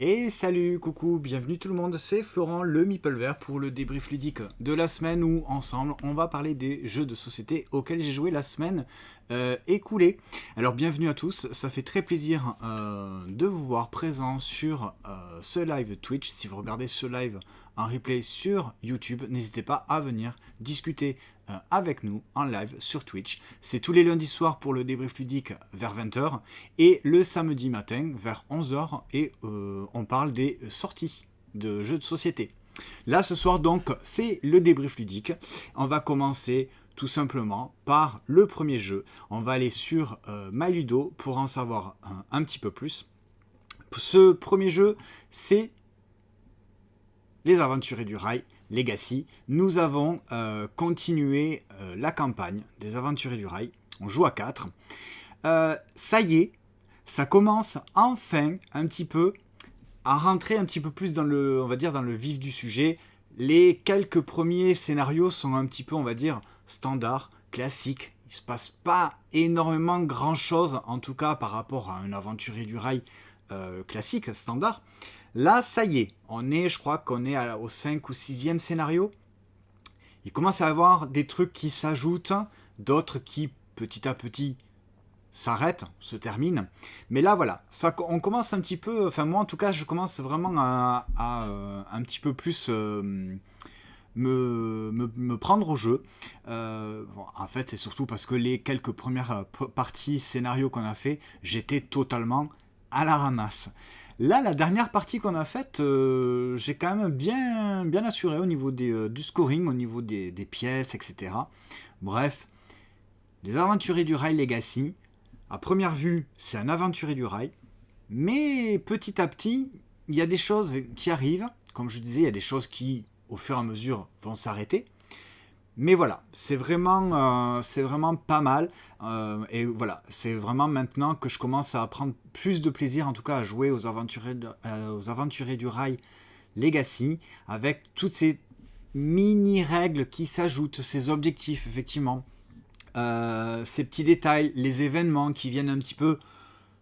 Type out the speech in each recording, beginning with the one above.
Et salut, coucou, bienvenue tout le monde, c'est Florent le Meeple Vert pour le débrief ludique de la semaine où ensemble on va parler des jeux de société auxquels j'ai joué la semaine écoulée. Alors bienvenue à tous, ça fait très plaisir de vous voir présent sur ce live Twitch. Si vous regardez ce live en replay sur YouTube, n'hésitez pas à venir discuter avec nous en live sur Twitch. C'est tous les lundis soirs pour le débrief ludique vers 20h et le samedi matin vers 11h et on parle des sorties de jeux de société. Là ce soir donc c'est le débrief ludique. On va commencer tout simplement par le premier jeu. On va aller sur MyLudo pour en savoir un petit peu plus. Ce premier jeu c'est Les Aventuriers du Rail Legacy. Nous avons continué la campagne des Aventuriers du Rail. On joue à 4. Ça y est, ça commence enfin un petit peu à rentrer un petit peu plus dans le, on va dire, dans le vif du sujet. Les quelques premiers scénarios sont un petit peu, on va dire, standards, classiques. Il ne se passe pas énormément grand chose, en tout cas par rapport à un Aventurier du Rail classique, standard. Là, ça y est, je crois qu'on est au 5 ou 6e scénario. Il commence à y avoir des trucs qui s'ajoutent, d'autres qui, petit à petit, s'arrêtent, se terminent. Mais là, voilà, on commence un petit peu, enfin moi en tout cas, je commence vraiment à un petit peu plus me prendre au jeu. En fait, c'est surtout parce que les quelques premières parties scénario qu'on a fait, j'étais totalement à la ramasse. Là, la dernière partie qu'on a faite, j'ai quand même bien assuré au niveau du scoring, au niveau des pièces, etc. Bref, les Aventuriers du Rail Legacy, à première vue, c'est un Aventurier du Rail, mais petit à petit, il y a des choses qui arrivent. Comme je disais, il y a des choses qui, au fur et à mesure, vont s'arrêter. Mais voilà, c'est vraiment pas mal. Et voilà, c'est vraiment maintenant que je commence à prendre plus de plaisir, en tout cas, à jouer aux Aventuriers du Rail Legacy, avec toutes ces mini-règles qui s'ajoutent, ces objectifs, effectivement. Ces petits détails, les événements qui viennent un petit peu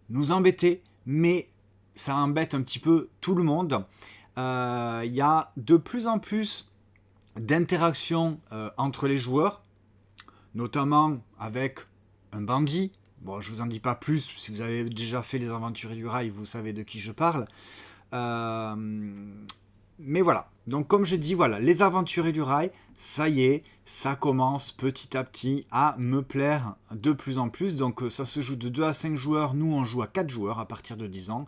nous embêter, mais ça embête un petit peu tout le monde. Il y a de plus en plus d'interaction entre les joueurs, notamment avec un bandit. Bon, je vous en dis pas plus, si vous avez déjà fait les Aventuriers du Rail, vous savez de qui je parle. Mais voilà, donc comme je dis, voilà, les Aventuriers du Rail, ça y est, ça commence petit à petit à me plaire de plus en plus. Donc ça se joue de 2 à 5 joueurs, nous on joue à 4 joueurs à partir de 10 ans.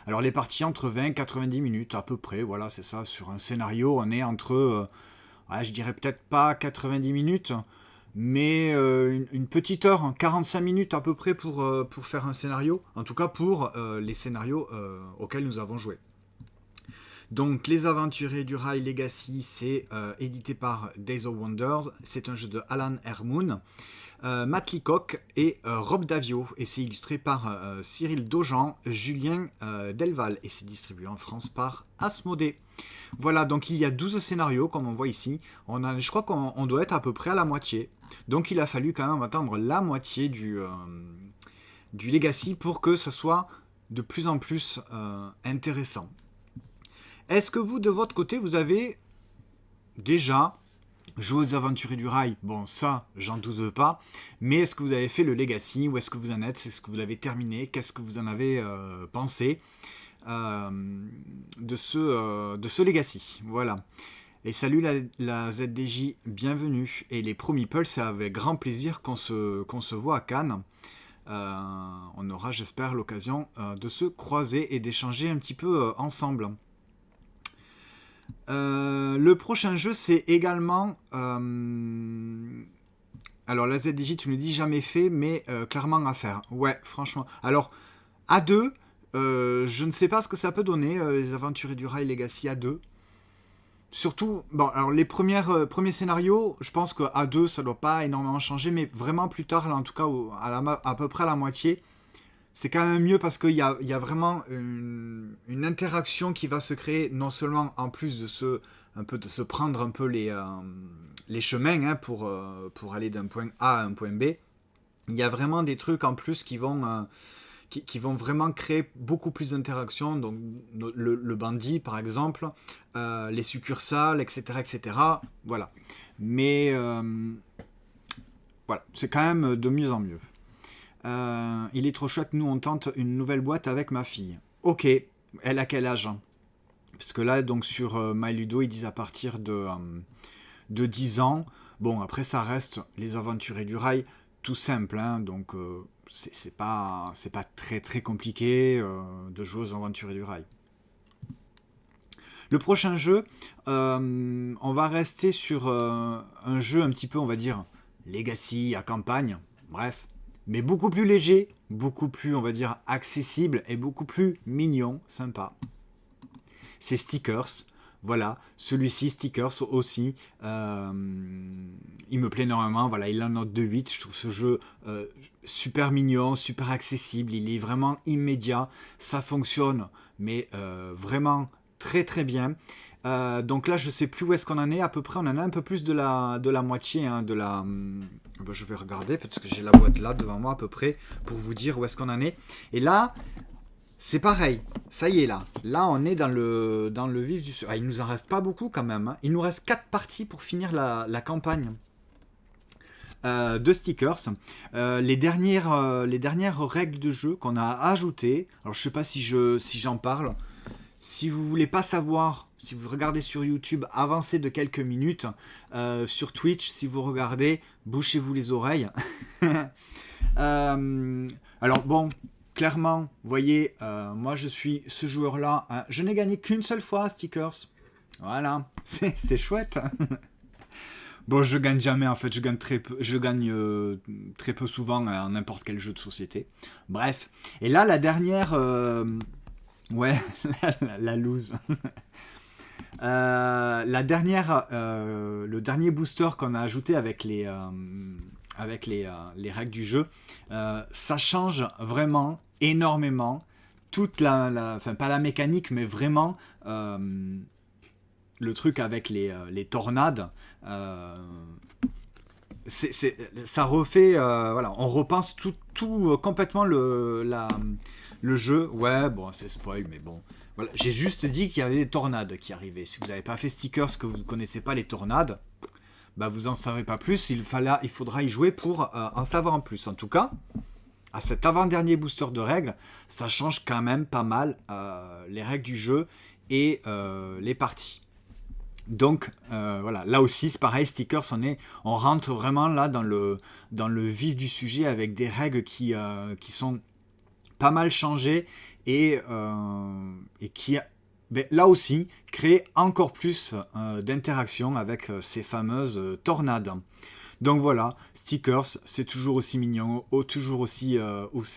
Alors les parties entre 20 et 90 minutes à peu près, voilà, c'est ça, sur un scénario, on est entre, je dirais peut-être pas 90 minutes, mais une petite heure, 45 minutes à peu près pour faire un scénario, en tout cas pour les scénarios auxquels nous avons joué. Donc, Les Aventuriers du Rail Legacy, c'est édité par Days of Wonders. C'est un jeu de Alan Hermoun, Matt Leacock et Rob Davio. Et c'est illustré par Cyril Daujean, Julien Delval. Et c'est distribué en France par Asmodée. Voilà, donc il y a 12 scénarios, comme on voit ici. Je crois qu'on doit être à peu près à la moitié. Donc, il a fallu quand même attendre la moitié du Legacy pour que ça soit de plus en plus intéressant. Est-ce que vous, de votre côté, vous avez déjà joué aux Aventuriers du Rail? Bon, ça, j'en doute pas. Mais est-ce que vous avez fait le Legacy? Où est-ce que vous en êtes? Est-ce que vous l'avez terminé? Qu'est-ce que vous en avez pensé de ce Legacy? Voilà. Et salut la ZDJ, bienvenue. Et les premiers Meeple, c'est avec grand plaisir qu'on se voit à Cannes. On aura, j'espère, l'occasion de se croiser et d'échanger un petit peu ensemble. Le prochain jeu, c'est également... alors, la ZDJ, tu ne dis jamais fait, mais clairement à faire. Ouais, franchement. Alors, à 2, je ne sais pas ce que ça peut donner, les Aventuriers du Rail Legacy à 2. Surtout, bon, alors les premiers scénarios, je pense qu'à 2, ça ne doit pas énormément changer, mais vraiment plus tard, là, en tout cas, à peu près à la moitié, c'est quand même mieux parce qu'il y a vraiment une interaction qui va se créer, non seulement en plus de se prendre un peu les chemins hein, pour aller d'un point A à un point B. Il y a vraiment des trucs en plus qui vont qui vont vraiment créer beaucoup plus d'interactions. Donc le bandit, par exemple, les succursales, etc., etc. Voilà. Mais voilà, c'est quand même de mieux en mieux. Il est trop chouette, nous on tente une nouvelle boîte avec ma fille. Ok, elle a quel âge? Parce que là, donc sur MyLudo, ils disent à partir de 10 ans. Bon, après ça reste les aventuriers du rail, tout simple, hein, donc c'est pas très très compliqué de jouer aux aventuriers du rail. Le prochain jeu, on va rester sur un jeu un petit peu, on va dire, legacy, à campagne, bref, mais beaucoup plus léger, beaucoup plus, on va dire, accessible et beaucoup plus mignon, sympa. C'est Stickers. Voilà, celui-ci, Stickers aussi, il me plaît énormément, voilà, il a une note de 8, je trouve ce jeu super mignon, super accessible, il est vraiment immédiat, ça fonctionne, mais vraiment très très bien. Donc là, je sais plus où est-ce qu'on en est, à peu près, on en a un peu plus de la moitié, hein, je vais regarder, parce que j'ai la boîte là, devant moi, à peu près, pour vous dire où est-ce qu'on en est. Et là... c'est pareil, ça y est là. Là, on est dans le vif du sujet. Ah, il nous en reste pas beaucoup quand même. Hein. Il nous reste 4 parties pour finir la campagne de Stickers. Les dernières règles de jeu qu'on a ajoutées. Alors, je sais pas si j'en parle. Si vous voulez pas savoir, si vous regardez sur YouTube, avancez de quelques minutes. Sur Twitch, si vous regardez, bouchez-vous les oreilles. Alors bon... clairement, vous voyez, moi je suis ce joueur-là. Hein, je n'ai gagné qu'une seule fois à Stickers. Voilà, c'est chouette. Bon, je gagne jamais en fait, je gagne très peu souvent à n'importe quel jeu de société. Bref, et là la dernière, ouais, la loose. La dernière, le dernier booster qu'on a ajouté avec les règles du jeu, ça change vraiment énormément toute enfin pas la mécanique, mais vraiment le truc avec les tornades. Ça refait, voilà, on repense tout complètement le jeu. Ouais, bon, c'est spoil, mais bon. Voilà, j'ai juste dit qu'il y avait des tornades qui arrivaient. Si vous n'avez pas fait Stickers, que vous ne connaissez pas les tornades, bah vous en savez pas plus. Il faudra y jouer pour en savoir en plus. En tout cas, à cet avant-dernier booster de règles, ça change quand même pas mal les règles du jeu et les parties. Donc voilà, là aussi c'est pareil, Stickers, on rentre vraiment là dans le vif du sujet avec des règles qui sont pas mal changées et qui là aussi créent encore plus d'interaction avec ces fameuses tornades. Donc voilà, Stickers, c'est toujours aussi mignon, toujours aussi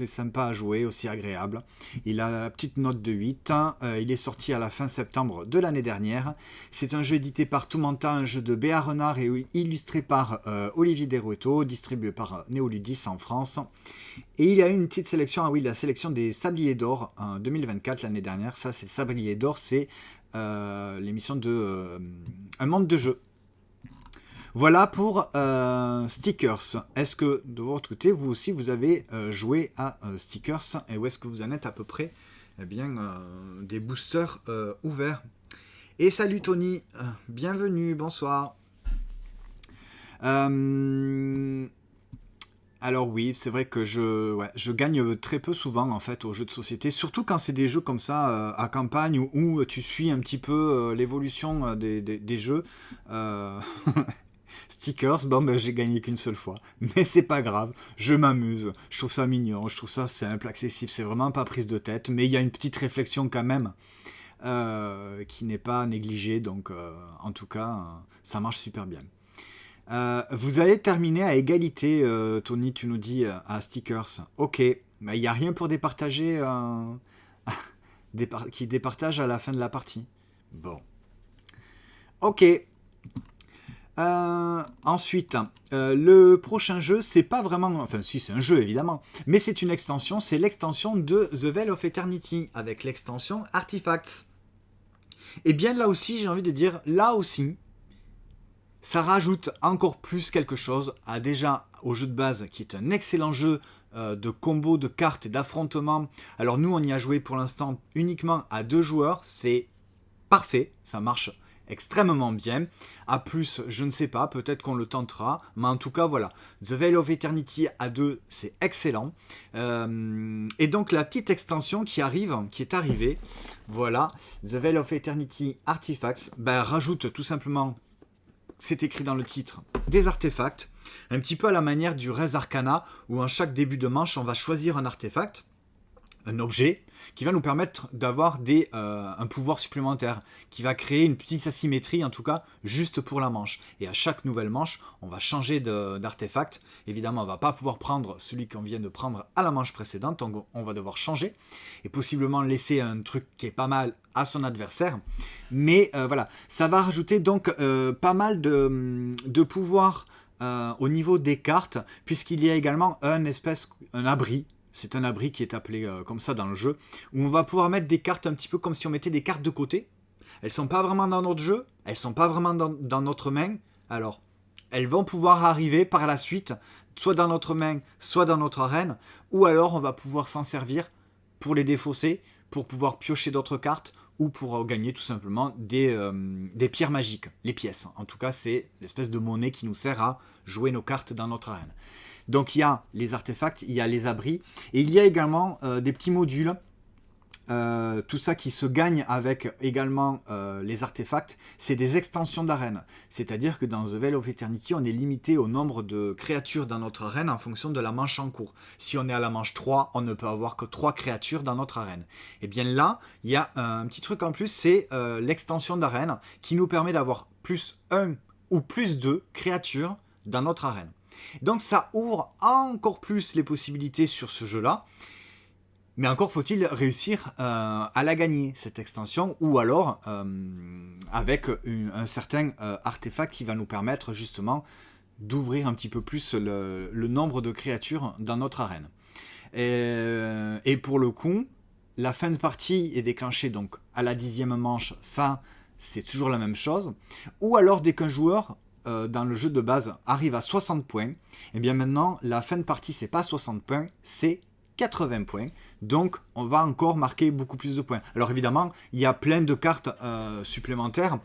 sympa à jouer, aussi agréable. Il a la petite note de 8, il est sorti à la fin septembre de l'année dernière. C'est un jeu édité par Toumanta, un jeu de Béa Renard et illustré par Olivier Derueto, distribué par Néoludis en France. Et il y a eu une petite sélection, la sélection des Sabliers d'Or en 2024, l'année dernière. Ça, c'est Sabliers d'Or, c'est l'émission de Un monde de jeu. Voilà pour Stickers. Est-ce que de votre côté, vous aussi, vous avez joué à Stickers et où est-ce que vous en êtes à peu près? Eh bien, des boosters ouverts. Et salut Tony, bienvenue, bonsoir. Alors oui, c'est vrai que je gagne très peu souvent en fait aux jeux de société, surtout quand c'est des jeux comme ça à campagne où tu suis un petit peu l'évolution des jeux. Stickers, j'ai gagné qu'une seule fois. Mais c'est pas grave, je m'amuse, je trouve ça mignon, je trouve ça simple, accessible, c'est vraiment pas prise de tête, mais il y a une petite réflexion quand même qui n'est pas négligée, donc en tout cas, ça marche super bien. Vous allez terminer à égalité, Tony, tu nous dis, à Stickers. Ok, mais il n'y a rien pour départager, qui départage à la fin de la partie. Bon. Ok. Ensuite, le prochain jeu, c'est pas vraiment... Enfin, si, c'est un jeu, évidemment. Mais c'est une extension, c'est l'extension de The Veil of Eternity, avec l'extension Artifacts. Et bien là aussi, j'ai envie de dire, là aussi, ça rajoute encore plus quelque chose déjà au jeu de base, qui est un excellent jeu de combos de cartes et d'affrontements. Alors nous, on y a joué pour l'instant uniquement à 2 joueurs. C'est parfait, ça marche extrêmement bien. A plus, je ne sais pas, peut-être qu'on le tentera, mais en tout cas voilà, The Veil of Eternity à 2, c'est excellent. Et donc la petite extension qui est arrivée, voilà, The Veil of Eternity Artifacts, rajoute tout simplement, c'est écrit dans le titre, des artefacts, un petit peu à la manière du Res Arcana, où en chaque début de manche, on va choisir un artefact, un objet qui va nous permettre d'avoir un pouvoir supplémentaire, qui va créer une petite asymétrie, en tout cas, juste pour la manche. Et à chaque nouvelle manche, on va changer d'artefact. Évidemment, on ne va pas pouvoir prendre celui qu'on vient de prendre à la manche précédente, donc on va devoir changer, et possiblement laisser un truc qui est pas mal à son adversaire. Mais voilà, ça va rajouter donc pas mal de pouvoir au niveau des cartes, puisqu'il y a également un abri. C'est un abri qui est appelé comme ça dans le jeu, où on va pouvoir mettre des cartes un petit peu comme si on mettait des cartes de côté. Elles ne sont pas vraiment dans notre jeu, elles ne sont pas vraiment dans notre main. Alors, elles vont pouvoir arriver par la suite, soit dans notre main, soit dans notre arène, ou alors on va pouvoir s'en servir pour les défausser, pour pouvoir piocher d'autres cartes, ou pour gagner tout simplement des pierres magiques, les pièces. En tout cas, c'est l'espèce de monnaie qui nous sert à jouer nos cartes dans notre arène. Donc il y a les artefacts, il y a les abris, et il y a également des petits modules, tout ça qui se gagne avec également les artefacts, c'est des extensions d'arène. C'est-à-dire que dans The Veil of Eternity, on est limité au nombre de créatures dans notre arène en fonction de la manche en cours. Si on est à la manche 3, on ne peut avoir que 3 créatures dans notre arène. Et bien là, il y a un petit truc en plus, c'est l'extension d'arène qui nous permet d'avoir plus 1 ou plus 2 créatures dans notre arène. Donc ça ouvre encore plus les possibilités sur ce jeu-là. Mais encore faut-il réussir à la gagner, cette extension, ou alors avec un certain artefact qui va nous permettre justement d'ouvrir un petit peu plus le nombre de créatures dans notre arène. Et pour le coup, la fin de partie est déclenchée donc à la 10e manche, ça c'est toujours la même chose. Ou alors dès qu'un joueur dans le jeu de base arrive à 60 points, et bien maintenant la fin de partie c'est pas 60 points, c'est 80 points, donc on va encore marquer beaucoup plus de points. Alors évidemment, il y a plein de cartes supplémentaires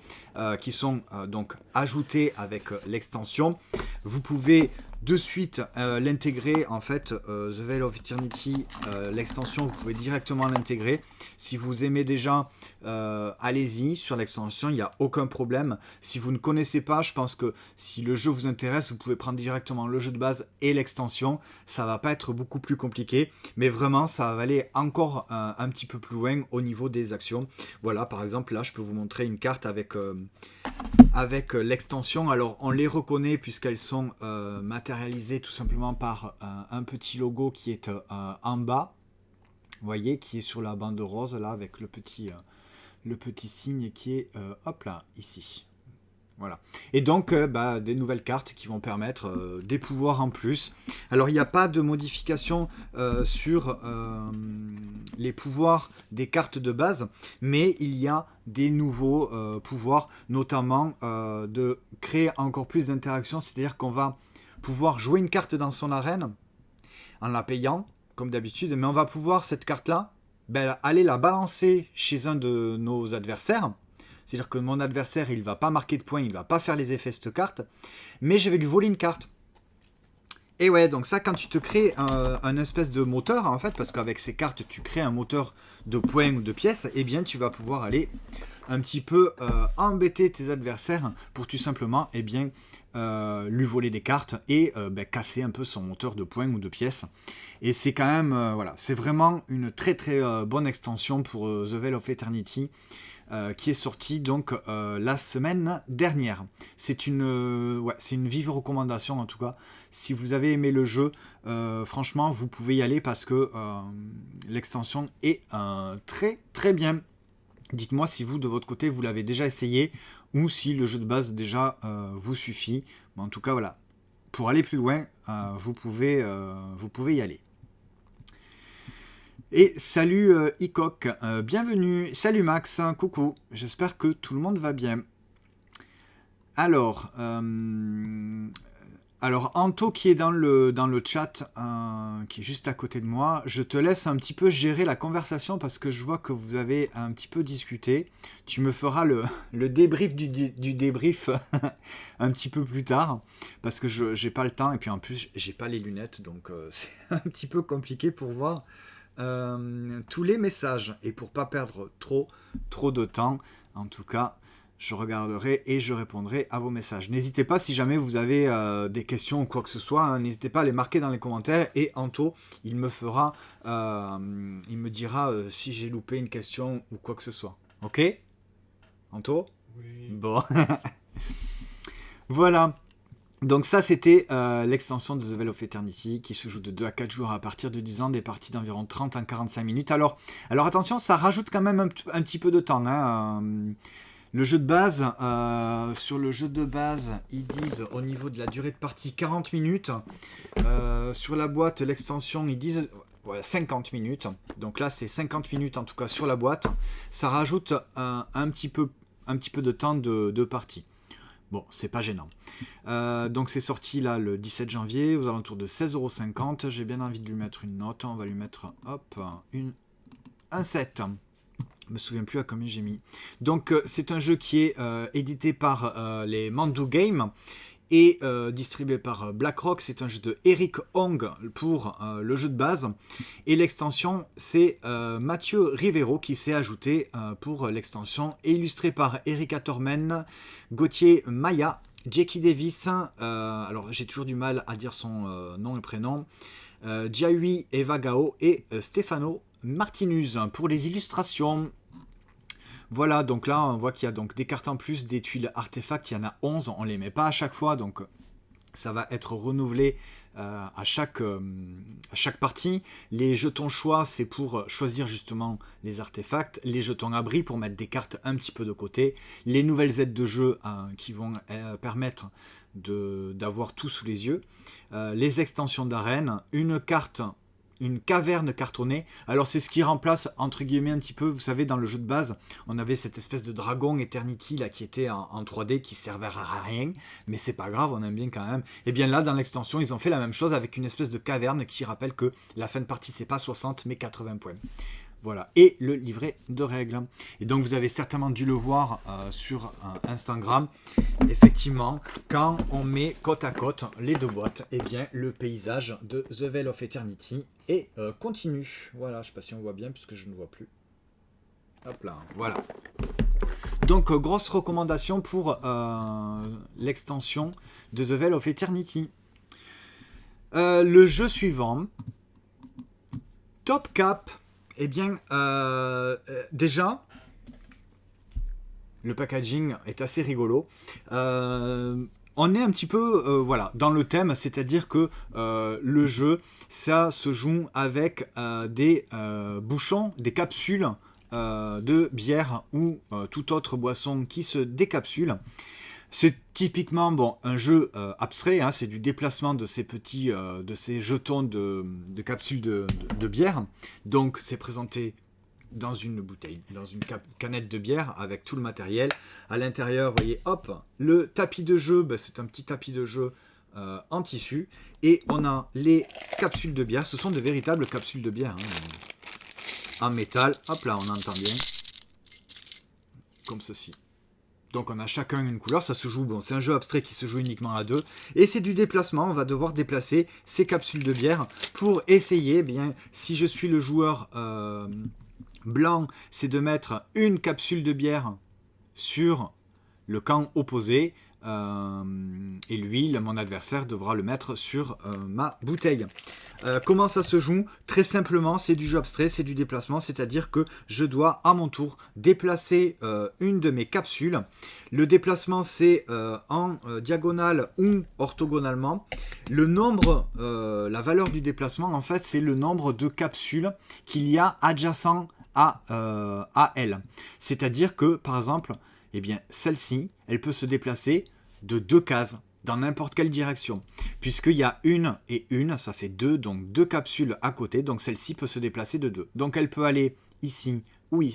qui sont donc ajoutées avec l'extension. Vous pouvez de suite l'intégrer, en fait, The Veil of Eternity, l'extension, vous pouvez directement l'intégrer. Si vous aimez déjà, allez-y sur l'extension, il n'y a aucun problème. Si vous ne connaissez pas, je pense que si le jeu vous intéresse, vous pouvez prendre directement le jeu de base et l'extension. Ça va pas être beaucoup plus compliqué, mais vraiment, ça va aller encore un petit peu plus loin au niveau des actions. Voilà, par exemple, là, je peux vous montrer une carte avec l'extension. Alors, on les reconnaît puisqu'elles sont matérialisées tout simplement par un petit logo qui est en bas. Vous voyez, qui est sur la bande rose, là, avec le petit signe qui est, hop là, ici. Voilà. Et donc, des nouvelles cartes qui vont permettre des pouvoirs en plus. Alors, il n'y a pas de modification sur les pouvoirs des cartes de base, mais il y a des nouveaux pouvoirs, notamment de créer encore plus d'interactions, c'est-à-dire qu'on va pouvoir jouer une carte dans son arène en la payant, comme d'habitude, mais on va pouvoir, cette carte-là, aller la balancer chez un de nos adversaires. C'est-à-dire que mon adversaire, il ne va pas marquer de points, il ne va pas faire les effets de cette carte, mais je vais lui voler une carte. Et ouais, donc ça, quand tu te crées un espèce de moteur, en fait, parce qu'avec ces cartes, tu crées un moteur de points ou de pièces, eh bien, tu vas pouvoir aller un petit peu embêter tes adversaires pour tout simplement, eh bien, lui voler des cartes et casser un peu son moteur de points ou de pièces. Et c'est quand même, voilà, c'est vraiment une très très bonne extension pour The Veil of Eternity. Qui est sorti donc la semaine dernière. C'est une vive recommandation en tout cas. Si vous avez aimé le jeu, franchement, vous pouvez y aller parce que l'extension est très très bien. Dites-moi si vous, de votre côté, vous l'avez déjà essayé ou si le jeu de base déjà vous suffit. Mais en tout cas, voilà. Pour aller plus loin, vous pouvez y aller. Et salut Icoc, bienvenue, salut Max, coucou, j'espère que tout le monde va bien. Alors, Alors, Anto qui est dans le chat, qui est juste à côté de moi, je te laisse un petit peu gérer la conversation parce que je vois que vous avez un petit peu discuté. Tu me feras le débrief du débrief un petit peu plus tard parce que je j'ai pas le temps et puis en plus j'ai pas les lunettes donc c'est un petit peu compliqué pour voir tous les messages et pour pas perdre trop de temps. En tout cas, je regarderai et je répondrai à vos messages. N'hésitez pas si jamais vous avez des questions ou quoi que ce soit, hein, n'hésitez pas à les marquer dans les commentaires et Anto, il me dira si j'ai loupé une question ou quoi que ce soit. Ok, Anto? Oui. Bon. Voilà. Donc ça, c'était l'extension de The Veil of Eternity qui se joue de 2 à 4 jours à partir de 10 ans, des parties d'environ 30 à 45 minutes. Alors attention, ça rajoute quand même un petit peu de temps. Hein. Le jeu de base, sur le jeu de base, ils disent au niveau de la durée de partie 40 minutes. Sur la boîte, l'extension, ils disent voilà, 50 minutes. Donc là, c'est 50 minutes en tout cas sur la boîte. Ça rajoute un petit peu de temps de partie. Bon, c'est pas gênant. Donc c'est sorti là le 17 janvier, aux alentours de 16,50 €. J'ai bien envie de lui mettre une note. On va lui mettre, hop, un 7. Je me souviens plus à combien j'ai mis. Donc c'est un jeu qui est édité par les Mandu Games et distribué par BlackRock. C'est un jeu de Eric Hong pour le jeu de base. Et l'extension, c'est Mathieu Rivero qui s'est ajouté pour l'extension, et illustré par Erika Tormen, Gauthier Maya, Jackie Davis, alors j'ai toujours du mal à dire son nom et prénom, Jiahui Evagao et Stefano Martinuz pour les illustrations. Voilà, donc là on voit qu'il y a donc des cartes en plus, des tuiles artefacts, il y en a 11, on ne les met pas à chaque fois, donc ça va être renouvelé à chaque partie. Les jetons choix, c'est pour choisir justement les artefacts. Les jetons abri pour mettre des cartes un petit peu de côté. Les nouvelles aides de jeu qui vont permettre d'avoir tout sous les yeux. Les extensions d'arène, une caverne cartonnée. Alors c'est ce qui remplace entre guillemets un petit peu, vous savez, dans le jeu de base, on avait cette espèce de dragon Eternity là qui était en 3D qui servait à rien, mais c'est pas grave, on aime bien quand même. Et bien là dans l'extension, ils ont fait la même chose avec une espèce de caverne qui rappelle que la fin de partie c'est pas 60 mais 80 points. Voilà, et le livret de règles. Et donc vous avez certainement dû le voir sur Instagram. Effectivement, quand on met côte à côte les deux boîtes, eh bien le paysage de The Veil of Eternity est continu. Voilà, je sais pas si on voit bien puisque je ne vois plus. Hop là, voilà. Donc grosse recommandation pour l'extension de The Veil of Eternity. Le jeu suivant, Top Cap. Eh bien, déjà, le packaging est assez rigolo. On est un petit peu voilà, dans le thème, c'est-à-dire que le jeu, ça se joue avec des bouchons, des capsules de bière ou toute autre boisson qui se décapsule. C'est typiquement un jeu abstrait, hein, c'est du déplacement de ces petits, de ces jetons de capsules de bière. Donc c'est présenté dans une bouteille, dans une canette de bière avec tout le matériel. À l'intérieur, vous voyez, hop, le tapis de jeu, c'est un petit tapis de jeu en tissu. Et on a les capsules de bière, ce sont de véritables capsules de bière, hein, en métal. Hop là, on entend bien. Comme ceci. Donc on a chacun une couleur, ça se joue, c'est un jeu abstrait qui se joue uniquement à deux, et c'est du déplacement, on va devoir déplacer ces capsules de bière pour essayer, eh bien, si je suis le joueur blanc, c'est de mettre une capsule de bière sur le camp opposé, et lui, mon adversaire, devra le mettre sur ma bouteille. Comment ça se joue? Très simplement, c'est du jeu abstrait, c'est du déplacement, c'est-à-dire que je dois à mon tour déplacer une de mes capsules. Le déplacement, c'est en diagonale ou orthogonalement. Le nombre, la valeur du déplacement, en fait, c'est le nombre de capsules qu'il y a adjacent à elle. C'est-à-dire que, par exemple, eh bien, celle-ci, elle peut se déplacer de 2 cases dans n'importe quelle direction. Puisqu'il y a une et une, ça fait 2, donc 2 capsules à côté, donc celle-ci peut se déplacer de 2. Donc elle peut aller ici,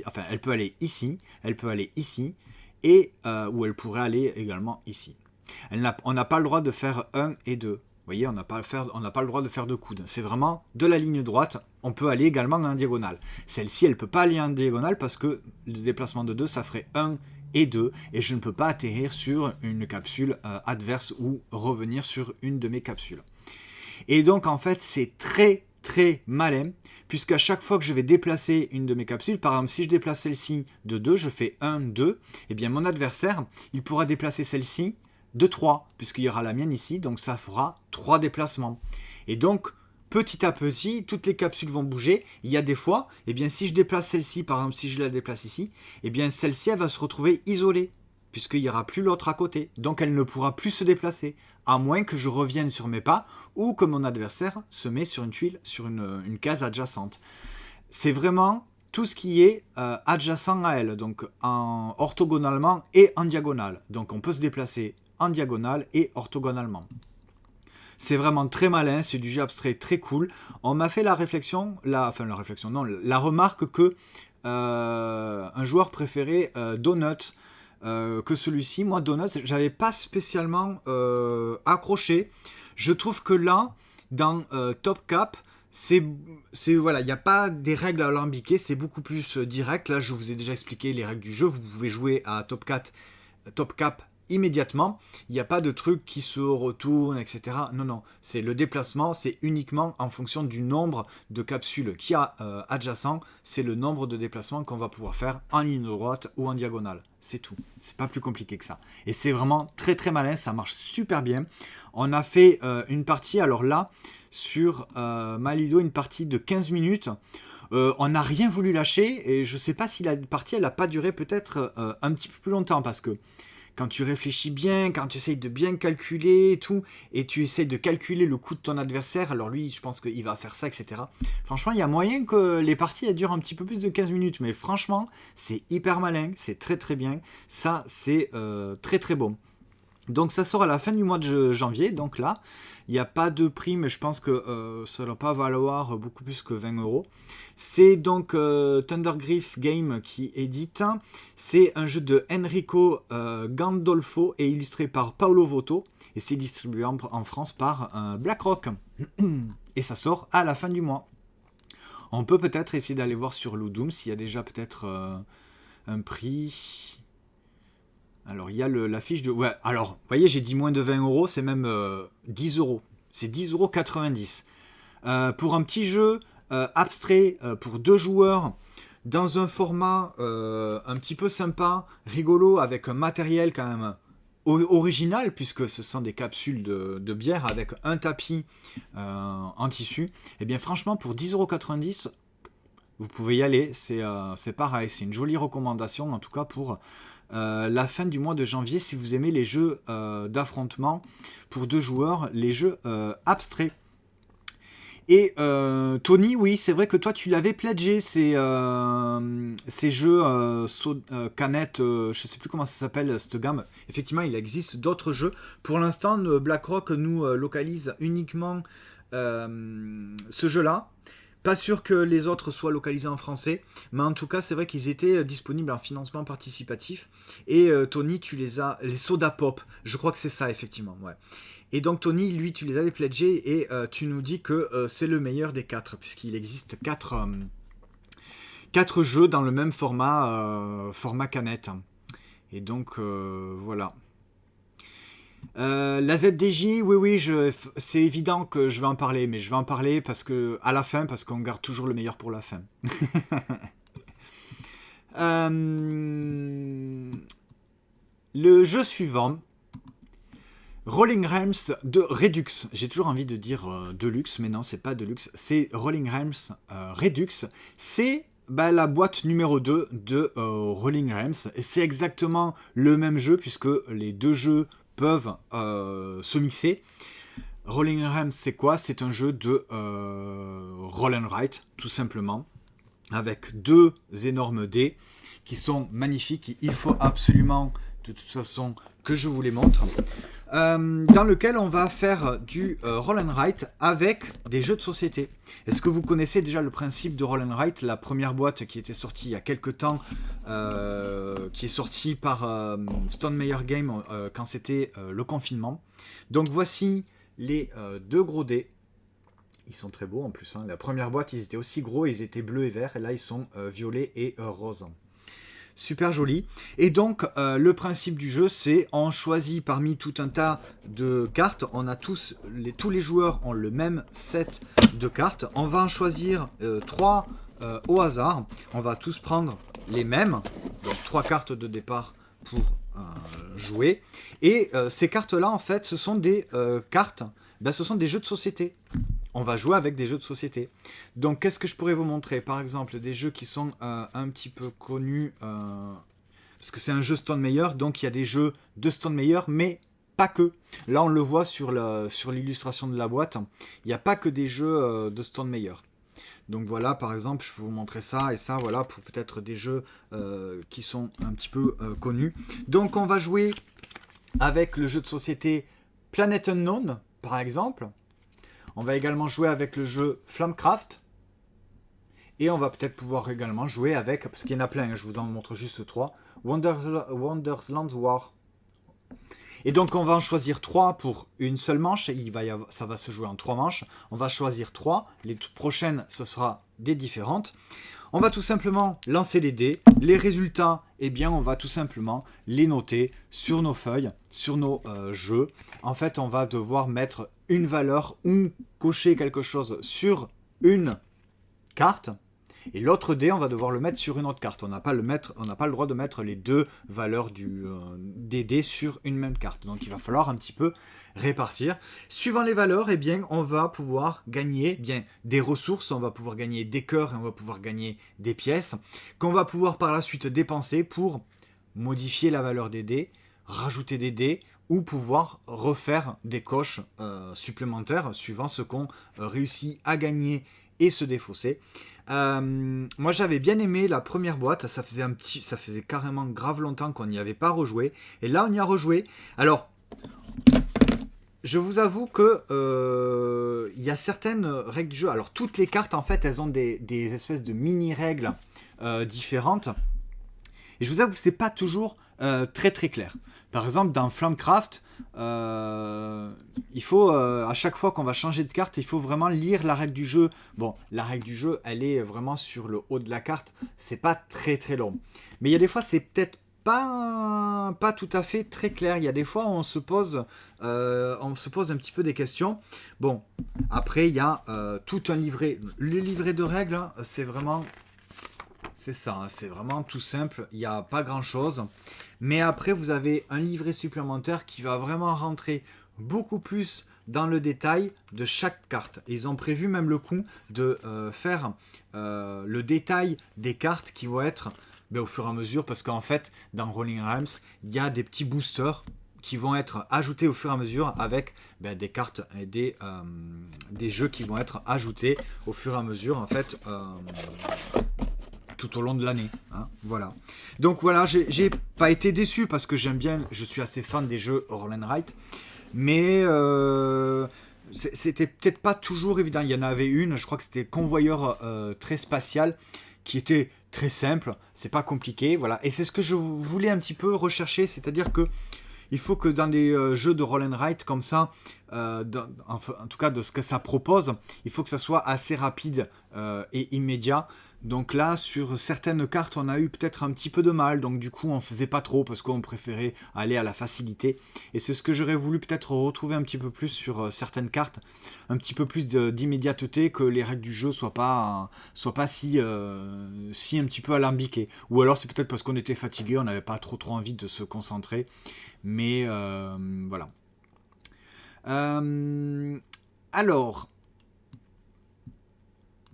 enfin elle peut aller ici, elle peut aller ici, et ou elle pourrait aller également ici. On n'a pas le droit de faire 1 et 2. Vous voyez, on n'a pas le droit de faire 2 coudes. C'est vraiment de la ligne droite. On peut aller également en diagonale. Celle-ci, elle ne peut pas aller en diagonale parce que le déplacement de 2, ça ferait 1 et 2. Et je ne peux pas atterrir sur une capsule adverse ou revenir sur une de mes capsules. Et donc, en fait, c'est très malin, puisqu'à chaque fois que je vais déplacer une de mes capsules, par exemple, si je déplace celle-ci de 2, je fais 1, 2, et bien mon adversaire, il pourra déplacer celle-ci de 3, puisqu'il y aura la mienne ici, donc ça fera 3 déplacements. Et donc, petit à petit, toutes les capsules vont bouger. Il y a des fois, eh bien, si je déplace celle-ci, par exemple, si je la déplace ici, eh bien, celle-ci, elle va se retrouver isolée, puisqu'il n'y aura plus l'autre à côté. Donc, elle ne pourra plus se déplacer, à moins que je revienne sur mes pas, ou que mon adversaire se met sur une tuile, sur une case adjacente. C'est vraiment tout ce qui est adjacent à elle, donc orthogonalement et en diagonale. Donc, on peut se déplacer en diagonale et orthogonalement. C'est vraiment très malin, c'est du jeu abstrait très cool. On m'a fait la remarque que un joueur préférait Donuts que celui-ci. Moi, Donuts, j'avais pas spécialement accroché. Je trouve que là, dans Top Cap, voilà, il n'y a pas des règles alambiquées, c'est beaucoup plus direct. Là, je vous ai déjà expliqué les règles du jeu. Vous pouvez jouer à Top Cap immédiatement, il n'y a pas de truc qui se retourne, etc. Non, c'est le déplacement, c'est uniquement en fonction du nombre de capsules qu'il y a adjacent, c'est le nombre de déplacements qu'on va pouvoir faire en ligne droite ou en diagonale. C'est tout, c'est pas plus compliqué que ça. Et c'est vraiment très malin, ça marche super bien. On a fait une partie, alors là, sur Malido, une partie de 15 minutes. On n'a rien voulu lâcher, et je sais pas si la partie, elle n'a pas duré peut-être un petit peu plus longtemps, parce que quand tu réfléchis bien, quand tu essayes de bien calculer et tout, et tu essayes de calculer le coût de ton adversaire, alors lui, je pense qu'il va faire ça, etc. Franchement, il y a moyen que les parties, elles durent un petit peu plus de 15 minutes, mais franchement, c'est hyper malin, c'est très bien. Ça, c'est très bon. Donc ça sort à la fin du mois de janvier, donc là, il n'y a pas de prix, mais je pense que ça ne va pas valoir beaucoup plus que 20 €. C'est donc Thundergriff Game qui édite. C'est un jeu de Enrico Gandolfo et illustré par Paolo Voto. Et c'est distribué en France par BlackRock. Et ça sort à la fin du mois. On peut peut-être essayer d'aller voir sur Ludum s'il y a déjà peut-être un prix. Alors, il y a la fiche de... Ouais, alors, vous voyez, j'ai dit moins de 20 €, c'est même 10 €. C'est 10,90 €. Pour un petit jeu abstrait, pour 2 joueurs, dans un format un petit peu sympa, rigolo, avec un matériel quand même original, puisque ce sont des capsules de bière avec un tapis en tissu, et bien franchement, pour 10,90 €, vous pouvez y aller, c'est pareil, c'est une jolie recommandation, en tout cas pour la fin du mois de janvier, si vous aimez les jeux d'affrontement pour 2 joueurs, les jeux abstraits. Et Tony, oui, c'est vrai que toi tu l'avais pledgé, ces jeux canettes, je ne sais plus comment ça s'appelle cette gamme. Effectivement, il existe d'autres jeux. Pour l'instant, BlackRock nous localise uniquement ce jeu-là. Pas sûr que les autres soient localisés en français, mais en tout cas, c'est vrai qu'ils étaient disponibles en financement participatif. Et Tony, tu les as... Les Soda Pop, je crois que c'est ça, effectivement, ouais. Et donc, Tony, lui, tu les avais pledgés et tu nous dis que c'est le meilleur des 4, puisqu'il existe 4 jeux dans le même format canette. Et donc, voilà. La ZDJ, oui, c'est évident que je vais en parler, mais je vais en parler à la fin, parce qu'on garde toujours le meilleur pour la fin. Le jeu suivant, Rolling Realms de Redux. J'ai toujours envie de dire Deluxe, mais non, c'est pas Deluxe, c'est Rolling Realms Redux. C'est la boîte numéro 2 de Rolling Realms. Et c'est exactement le même jeu, puisque les deux jeux peuvent se mixer. Rolling Realms, c'est quoi? C'est un jeu de roll and write, tout simplement, avec 2 énormes dés qui sont magnifiques. Il faut absolument, de toute façon, que je vous les montre. dans lequel on va faire du roll and write avec des jeux de société. Est-ce que vous connaissez déjà le principe de roll and write, la première boîte qui était sortie il y a quelques temps, qui est sortie par Stone Meyer Game quand c'était le confinement. Donc voici les deux gros dés. Ils sont très beaux en plus. Hein. La première boîte, ils étaient aussi gros, ils étaient bleus et verts, et là ils sont violets et roses. Super joli. Et donc, le principe du jeu, c'est on choisit parmi tout un tas de cartes. On a tous les joueurs ont le même set de cartes. On va en choisir 3 au hasard. On va tous prendre les mêmes. Donc, 3 cartes de départ pour jouer. Et ces cartes-là, en fait, ce sont des cartes. Ce sont des jeux de société. On va jouer avec des jeux de société. Donc, qu'est-ce que je pourrais vous montrer? Par exemple, des jeux qui sont un petit peu connus, parce que c'est un jeu Stone Meyer, donc il y a des jeux de Stone Meyer, mais pas que. Là, on le voit sur l'illustration de la boîte. Il n'y a pas que des jeux de Stone Meyer. Donc voilà, par exemple, je vais vous montrer ça et ça, voilà, pour peut-être des jeux qui sont un petit peu connus. Donc, on va jouer avec le jeu de société Planet Unknown, par exemple. On va également jouer avec le jeu Flamecraft. Et on va peut-être pouvoir également jouer avec, parce qu'il y en a plein, je vous en montre juste 3, Wondersland War. Et donc on va en choisir 3 pour une seule manche, ça va se jouer en 3 manches. On va choisir 3, les prochaines ce sera des différentes. On va tout simplement lancer les dés, les résultats, eh bien on va tout simplement les noter sur nos feuilles, sur nos jeux. En fait on va devoir mettre une valeur ou cocher quelque chose sur une carte. Et l'autre dé, on va devoir le mettre sur une autre carte. On n'a pas le droit de mettre les deux valeurs des dés sur une même carte. Donc il va falloir un petit peu répartir. Suivant les valeurs, eh bien, on va pouvoir gagner des ressources, on va pouvoir gagner des cœurs et on va pouvoir gagner des pièces qu'on va pouvoir par la suite dépenser pour modifier la valeur des dés, rajouter des dés ou pouvoir refaire des coches supplémentaires suivant ce qu'on réussit à gagner et se défausser. Moi j'avais bien aimé la première boîte, ça faisait carrément grave longtemps qu'on n'y avait pas rejoué, et là on y a rejoué. Alors je vous avoue que y a certaines règles du jeu, alors toutes les cartes en fait elles ont des espèces de mini règles différentes, et je vous avoue que c'est pas toujours très très clair. Par exemple, dans Flamecraft, il faut, à chaque fois qu'on va changer de carte, il faut vraiment lire la règle du jeu. Bon, la règle du jeu, elle est vraiment sur le haut de la carte. C'est pas très très long. Mais il y a des fois, c'est peut-être pas tout à fait très clair. Il y a des fois où on se pose un petit peu des questions. Bon, après, il y a tout un livret. Le livret de règles, hein, c'est vraiment... C'est ça, hein, c'est vraiment tout simple, il n'y a pas grand chose. Mais après, vous avez un livret supplémentaire qui va vraiment rentrer beaucoup plus dans le détail de chaque carte. Et ils ont prévu même le coup de faire le détail des cartes qui vont être au fur et à mesure. Parce qu'en fait, dans Rolling Realms, il y a des petits boosters qui vont être ajoutés au fur et à mesure avec des cartes et des jeux qui vont être ajoutés au fur et à mesure, en fait... tout au long de l'année, hein, voilà. Donc voilà, j'ai pas été déçu parce que je suis assez fan des jeux Roll and Write, mais c'était peut-être pas toujours évident. Il y en avait une, je crois que c'était Convoyeur très spatial, qui était très simple, c'est pas compliqué, voilà. Et c'est ce que je voulais un petit peu rechercher, c'est-à-dire que il faut que dans des jeux de roll and write comme ça, en tout cas de ce que ça propose, il faut que ça soit assez rapide et immédiat. Donc là, sur certaines cartes, on a eu peut-être un petit peu de mal. Donc du coup, on faisait pas trop parce qu'on préférait aller à la facilité. Et c'est ce que j'aurais voulu peut-être retrouver un petit peu plus sur certaines cartes. Un petit peu plus d'immédiateté, que les règles du jeu soient pas si un petit peu alambiquées. Ou alors c'est peut-être parce qu'on était fatigué, on n'avait pas trop envie de se concentrer. Mais voilà.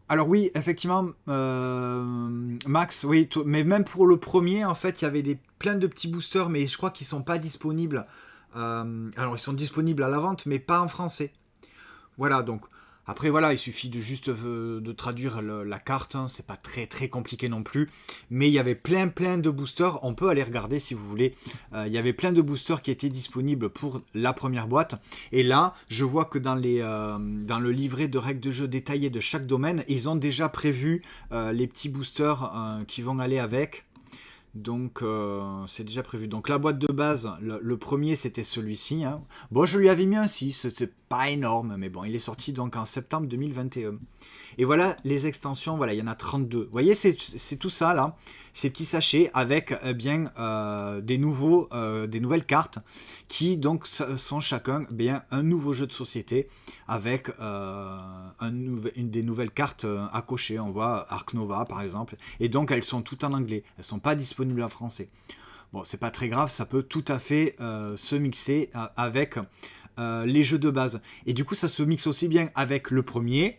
Alors oui, effectivement, Max, oui, mais même pour le premier, en fait, il y avait plein de petits boosters, mais je crois qu'ils sont pas disponibles. Alors, ils sont disponibles à la vente, mais pas en français. Voilà, donc Après voilà, il suffit de juste de traduire la carte, hein, c'est pas très très compliqué non plus. Mais il y avait plein de boosters, on peut aller regarder si vous voulez. Il y avait plein de boosters qui étaient disponibles pour la première boîte. Et là, je vois que dans le livret de règles de jeu détaillé de chaque domaine, ils ont déjà prévu les petits boosters qui vont aller avec. Donc c'est déjà prévu. Donc la boîte de base, le premier c'était celui-ci. Hein. Bon, je lui avais mis un 6, c'est pas énorme, mais bon, il est sorti donc en septembre 2021. Et voilà les extensions, voilà, il y en a 32. Vous voyez, c'est tout ça là, ces petits sachets avec des nouvelles cartes qui donc sont chacun un nouveau jeu de société avec une des nouvelles cartes à cocher. On voit Ark Nova par exemple, et donc elles sont toutes en anglais, elles sont pas disponibles en français. Bon, c'est pas très grave, ça peut tout à fait se mixer avec les jeux de base. Et du coup, ça se mixe aussi bien avec le premier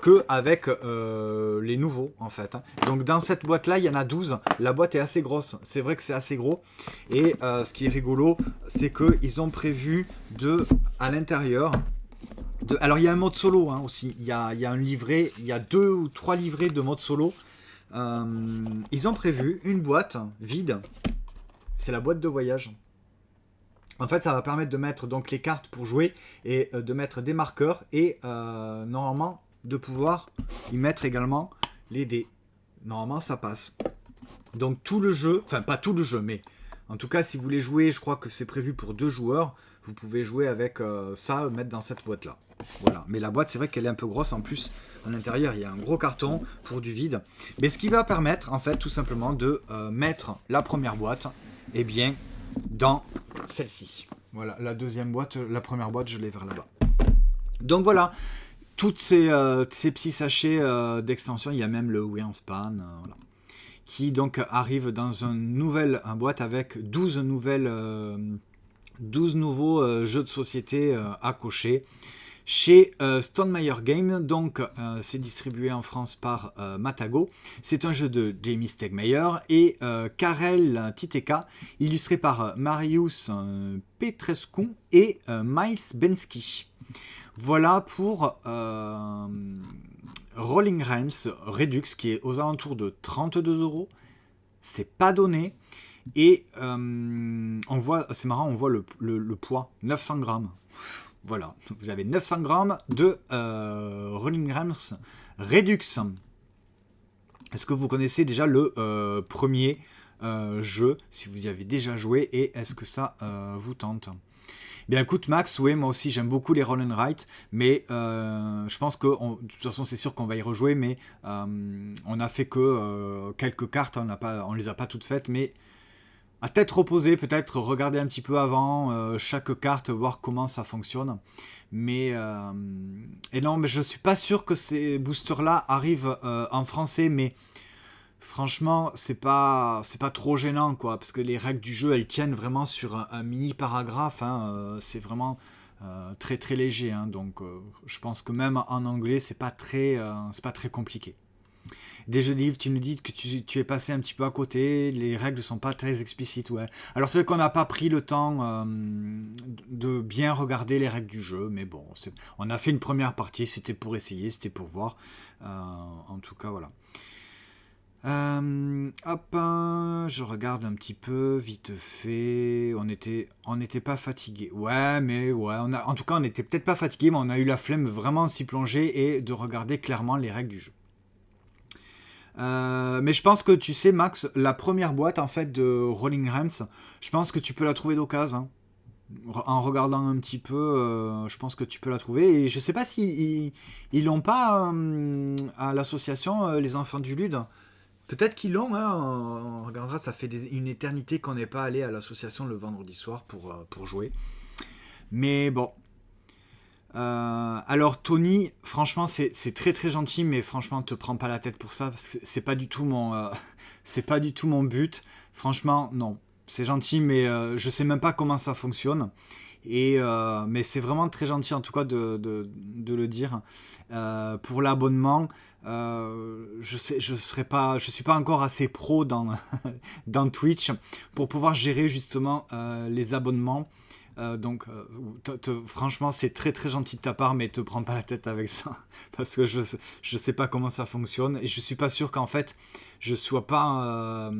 que avec les nouveaux en fait. Donc dans cette boîte là il y en a 12, la boîte est assez grosse, c'est vrai que c'est assez gros, et ce qui est rigolo c'est qu'ils ont prévu à l'intérieur alors il y a un mode solo hein, aussi, il y a un livret, il y a 2 ou 3 livrets de mode solo. Ils ont prévu une boîte vide, c'est la boîte de voyage. En fait, ça va permettre de mettre donc les cartes pour jouer et de mettre des marqueurs et normalement de pouvoir y mettre également les dés. Normalement, ça passe. Donc tout le jeu, enfin pas tout le jeu, mais en tout cas, si vous voulez jouer, je crois que c'est prévu pour 2 joueurs, vous pouvez jouer avec ça, mettre dans cette boîte-là. Voilà. Mais la boîte, c'est vrai qu'elle est un peu grosse. En plus, à l'intérieur, il y a un gros carton pour du vide. Mais ce qui va permettre, en fait, tout simplement, de mettre la première boîte, eh bien, dans celle-ci. Voilà, la deuxième boîte, la première boîte, je l'ai vers là-bas. Donc voilà, toutes ces petits sachets d'extension, il y a même le Wingspan, voilà, qui donc arrive dans une boîte avec 12 nouveaux jeux de société à cocher. Chez Stonemaier Games, donc c'est distribué en France par Matago. C'est un jeu de Jamie Stegmaier et Karel Titeka, illustré par Marius Petrescu et Miles Bensky. Voilà pour Rolling Realms Redux, qui est aux alentours de 32€. C'est pas donné. Et on voit, c'est marrant, on voit le poids, 900 grammes. Voilà, vous avez 900 grammes de Rolling Realms Redux. Est-ce que vous connaissez déjà le premier jeu, si vous y avez déjà joué, et est-ce que ça vous tente ? Bien écoute Max, oui, moi aussi j'aime beaucoup les roll and write, mais je pense que de toute façon c'est sûr qu'on va y rejouer, mais on a fait que quelques cartes, on les a pas toutes faites, mais à tête reposée, peut-être regarder un petit peu avant chaque carte, voir comment ça fonctionne. Mais non, mais je suis pas sûr que ces boosters-là arrivent en français, mais franchement, c'est pas trop gênant, quoi, parce que les règles du jeu, elles tiennent vraiment sur un mini paragraphe. Hein, c'est vraiment très très léger, hein, donc je pense que même en anglais, c'est pas très compliqué. Des jeux de livres, tu nous dis que tu es passé un petit peu à côté, les règles ne sont pas très explicites, ouais. Alors c'est vrai qu'on n'a pas pris le temps de bien regarder les règles du jeu, mais bon, on a fait une première partie, c'était pour essayer, c'était pour voir. En tout cas, voilà. Je regarde un petit peu, vite fait, on n'était pas fatigué. Ouais, mais ouais, en tout cas, on n'était peut-être pas fatigué, mais on a eu la flemme vraiment de s'y plonger et de regarder clairement les règles du jeu. Mais je pense que tu sais Max, la première boîte en fait de Rolling Realms, je pense que tu peux la trouver d'occasion. En regardant un petit peu, je pense que tu peux la trouver. Et je sais pas si ils l'ont pas à l'association Les Enfants du Lude. Peut-être qu'ils l'ont, hein, on regardera, ça fait une éternité qu'on n'est pas allé à l'association le vendredi soir pour jouer. Mais bon. Alors Tony, franchement c'est très très gentil, mais franchement te prends pas la tête pour ça, parce que c'est pas du tout mon but. Franchement non, c'est gentil, mais je sais même pas comment ça fonctionne. Mais c'est vraiment très gentil en tout cas de le dire. Pour l'abonnement, je suis pas encore assez pro dans dans Twitch pour pouvoir gérer justement les abonnements. Franchement, c'est très très gentil de ta part, mais te prends pas la tête avec ça. Parce que je sais pas comment ça fonctionne. Et je suis pas sûr qu'en fait, je sois pas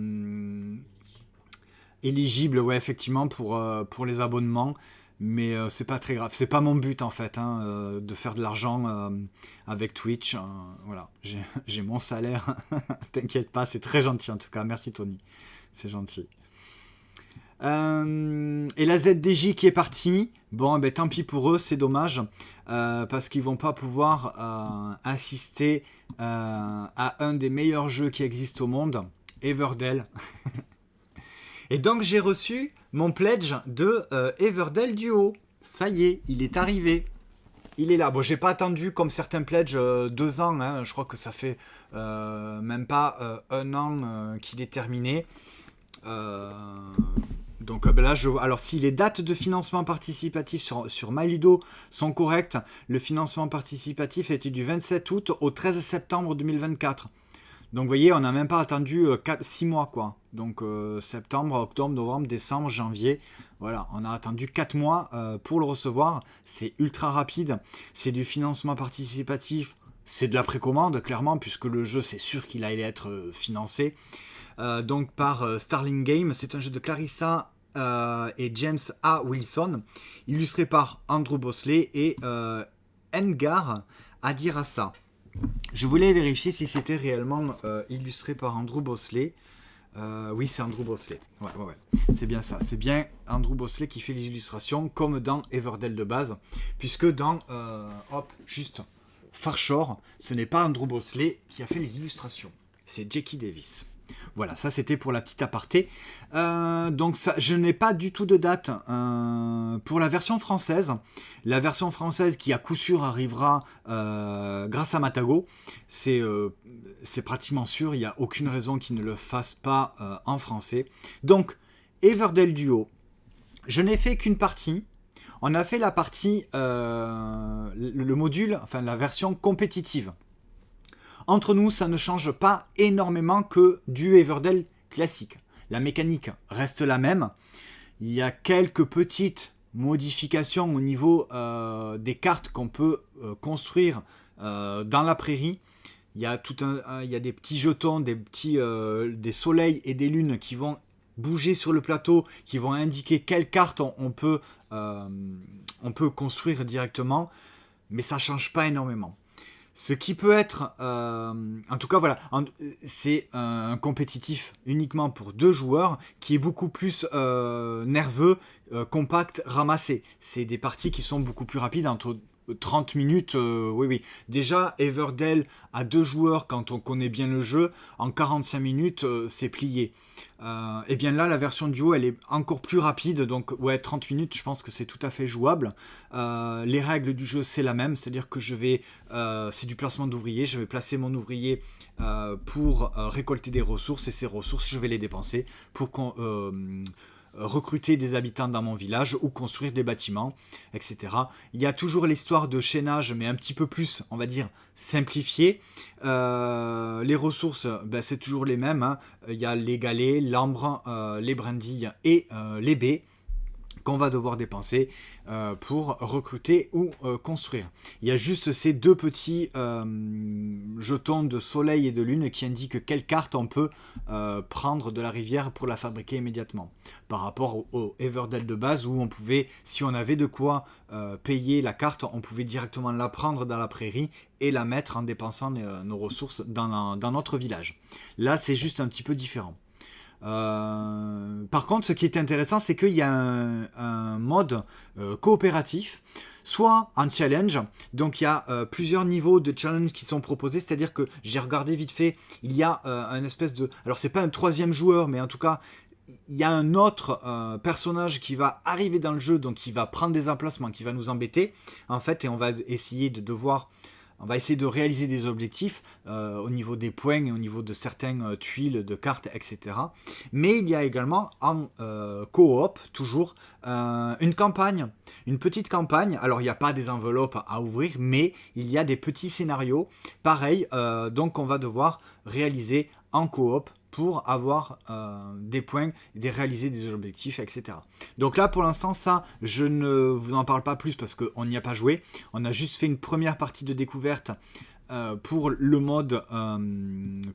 éligible, ouais, effectivement, pour les abonnements. Mais c'est pas très grave. C'est pas mon but, en fait, de faire de l'argent avec Twitch. Voilà, j'ai mon salaire. T'inquiète pas, c'est très gentil en tout cas. Merci Tony. C'est gentil. Et la ZDJ qui est partie, bon, ben, tant pis pour eux, c'est dommage, parce qu'ils vont pas pouvoir assister à un des meilleurs jeux qui existent au monde, Everdell. Et donc j'ai reçu mon pledge de Everdell Duo. Ça y est, il est arrivé. Il est là. Bon, j'ai pas attendu comme certains pledges 2 ans. Hein. Je crois que ça fait même pas 1 an qu'il est terminé. Donc ben là, alors si les dates de financement participatif sur MyLudo sont correctes, le financement participatif était du 27 août au 13 septembre 2024. Donc vous voyez, on n'a même pas attendu 6 mois quoi. Donc septembre, octobre, novembre, décembre, janvier. Voilà, on a attendu 4 mois pour le recevoir. C'est ultra rapide. C'est du financement participatif. C'est de la précommande, clairement, puisque le jeu, c'est sûr qu'il allait être financé. Donc par Starling Game. C'est un jeu de Clarissa et James A. Wilson, illustré par Andrew Bosley et Engar Adirasa. Je voulais vérifier si c'était réellement illustré par Andrew Bosley. Oui, c'est Andrew Bosley. Ouais. C'est bien ça. C'est bien Andrew Bosley qui fait les illustrations, comme dans Everdell de base. Puisque dans juste Farshore, ce n'est pas Andrew Bosley qui a fait les illustrations. C'est Jackie Davis. Voilà, ça c'était pour la petite aparté. Donc ça, je n'ai pas du tout de date pour la version française. La version française qui à coup sûr arrivera grâce à Matago. C'est pratiquement sûr, il n'y a aucune raison qu'ils ne le fassent pas en français. Donc, Everdell Duo, je n'ai fait qu'une partie. On a fait la partie, le module, enfin la version compétitive. Entre nous, ça ne change pas énormément que du Everdell classique. La mécanique reste la même. Il y a quelques petites modifications au niveau des cartes qu'on peut construire dans la prairie. Il y a des petits jetons, des soleils et des lunes qui vont bouger sur le plateau, qui vont indiquer quelles cartes on peut construire directement, mais ça ne change pas énormément. Ce qui peut être, en tout cas voilà, c'est un compétitif uniquement pour 2 joueurs qui est beaucoup plus nerveux, compact, ramassé. C'est des parties qui sont beaucoup plus rapides, entre 30 minutes, oui. Déjà, Everdell à 2 joueurs, quand on connaît bien le jeu, en 45 minutes, c'est plié. Et bien là, la version duo, elle est encore plus rapide, donc ouais, 30 minutes, je pense que c'est tout à fait jouable. Les règles du jeu, c'est la même, c'est-à-dire que c'est du placement d'ouvriers, je vais placer mon ouvrier pour récolter des ressources, et ces ressources, je vais les dépenser pour recruter des habitants dans mon village ou construire des bâtiments, etc. Il y a toujours l'histoire de chaînage, mais un petit peu plus, on va dire, simplifiée. Les ressources, c'est toujours les mêmes. Hein. Il y a les galets, l'ambre, les brindilles et les baies qu'on va devoir dépenser pour recruter ou construire. Il y a juste ces 2 petits jetons de soleil et de lune qui indiquent quelle carte on peut prendre de la rivière pour la fabriquer immédiatement. Par rapport au Everdell de base où on pouvait, si on avait de quoi payer la carte, on pouvait directement la prendre dans la prairie et la mettre en dépensant nos ressources dans notre village. Là, c'est juste un petit peu différent. Par contre, ce qui est intéressant, c'est qu'il y a un mode coopératif, soit en challenge. Donc il y a plusieurs niveaux de challenge qui sont proposés, c'est-à-dire que j'ai regardé vite fait, il y a un espèce de... Alors c'est pas un 3e joueur, mais en tout cas, il y a un autre personnage qui va arriver dans le jeu, donc qui va prendre des emplacements, qui va nous embêter, en fait, et on va essayer de réaliser des objectifs au niveau des points et au niveau de certaines tuiles de cartes, etc. Mais il y a également en coop, toujours, une campagne, une petite campagne. Alors, il n'y a pas des enveloppes à ouvrir, mais il y a des petits scénarios. Pareil, donc on va devoir réaliser en coop pour avoir des points, réaliser des objectifs, etc. Donc là, pour l'instant, ça, je ne vous en parle pas plus parce qu'on n'y a pas joué. On a juste fait une première partie de découverte pour le mode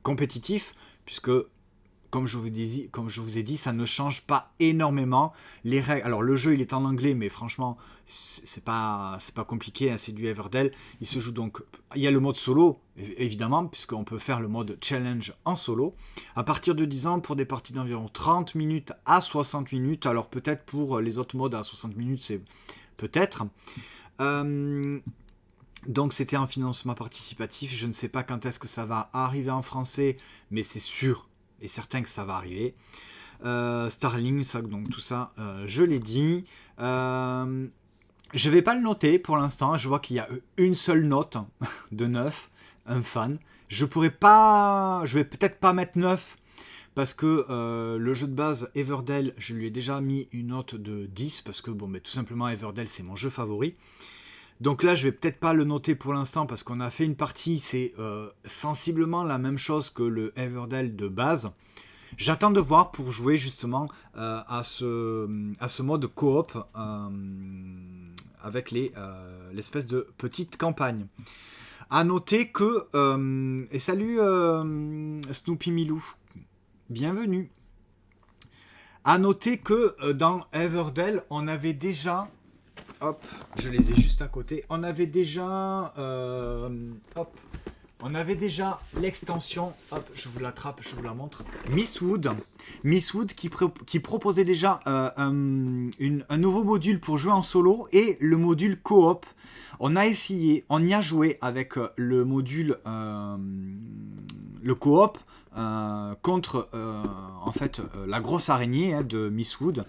compétitif, puisque comme je vous ai dit, ça ne change pas énormément les règles. Alors le jeu il est en anglais, mais franchement c'est pas compliqué, hein, c'est du Everdell. Il se joue donc, il y a le mode solo évidemment, puisqu'on peut faire le mode challenge en solo. À partir de 10 ans, pour des parties d'environ 30 minutes à 60 minutes. Alors peut-être pour les autres modes à 60 minutes, c'est peut-être. Donc c'était un financement participatif. Je ne sais pas quand est-ce que ça va arriver en français, mais c'est sûr et certain que ça va arriver. Starling, ça, donc tout ça, je l'ai dit. Je vais pas le noter pour l'instant. Je vois qu'il y a une seule note de 9, un fan. Je vais peut-être pas mettre 9 parce que le jeu de base Everdell, je lui ai déjà mis une note de 10 parce que bon, mais tout simplement Everdell c'est mon jeu favori. Donc là, je vais peut-être pas le noter pour l'instant parce qu'on a fait une partie, c'est sensiblement la même chose que le Everdell de base. J'attends de voir pour jouer justement à ce mode coop avec l'espèce de petite campagne. À noter que... et salut Snoopy Milou, bienvenue. À noter que dans Everdell, on avait déjà... Hop, je les ai juste à côté. On avait déjà l'extension. Hop, je vous l'attrape, je vous la montre. Mistwood qui proposait déjà un nouveau module pour jouer en solo et le module coop. On a essayé, on y a joué avec le module le coop contre en fait la grosse araignée de Mistwood.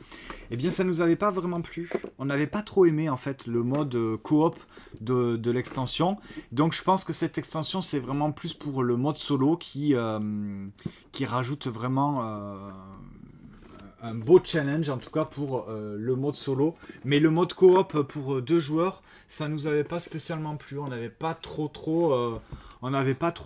Eh bien ça nous avait pas vraiment plu. On n'avait pas trop aimé en fait le mode coop de l'extension. Donc je pense que cette extension c'est vraiment plus pour le mode solo qui rajoute vraiment un beau challenge en tout cas pour le mode solo. Mais le mode coop pour 2 joueurs, ça nous avait pas spécialement plu. On n'avait pas trop